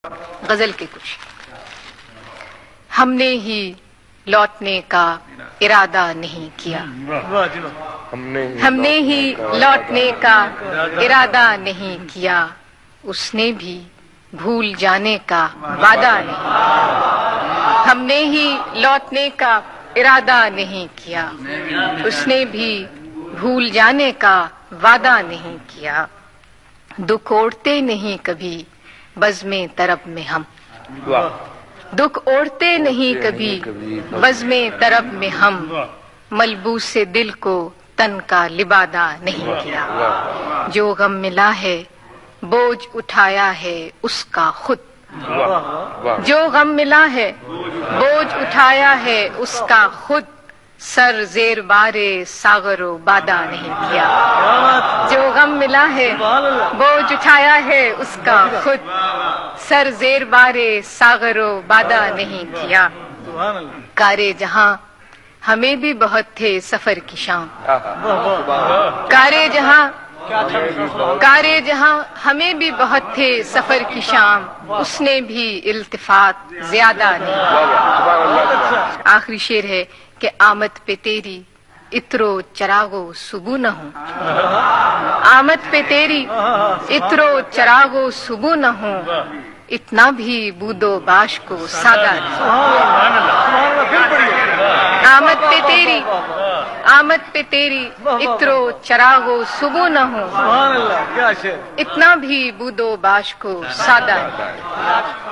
غزل کے کچھ ہم نے ہی لوٹنے کا ارادہ نہیں کیا، ہم نے ہی لوٹنے کا ارادہ نہیں کیا، اس نے بھی بھول جانے کا وعدہ نہیں کیا، ہم نے ہی لوٹنے کا ارادہ نہیں کیا، اس نے بھی بھول جانے کا وعدہ نہیں کیا، دکھ اوڑھتے نہیں کبھی بزم طرب میں ہم، دکھ اوڑھتے نہیں کبھی بزم طرب میں ہم، ملبوس دل کو تن کا لبادہ نہیں کیا، جو غم ملا ہے بوجھ اٹھایا ہے اس کا خود، جو غم ملا ہے بوجھ اٹھایا ہے اس کا خود، سر زیر بار ساغر و بادہ نہیں کیا، جو غم ملا ہے بوجھ اٹھایا ہے اس کا خود، سر زیر بار ساغر و بادہ نہیں کیا، کارے جہاں ہمیں بھی بہت تھے سفر کی شام، کارے جہاں ہمیں بھی بہت تھے سفر کی شام، اس نے بھی التفات زیادہ نہیں کیا۔ آخری شعر ہے کہ آمد پہ تیری عطر و چراغ و صبح نہ ہوں، آمد پہ تیری عطر و چراغ و صبح نہ ہوں، اتنا بھی بود و باش کو سادہ نہیں، آمد پہ تیری عطر و چراغ و صبح نہ ہوں، اتنا بھی بود و باش کو سادہ نہیں۔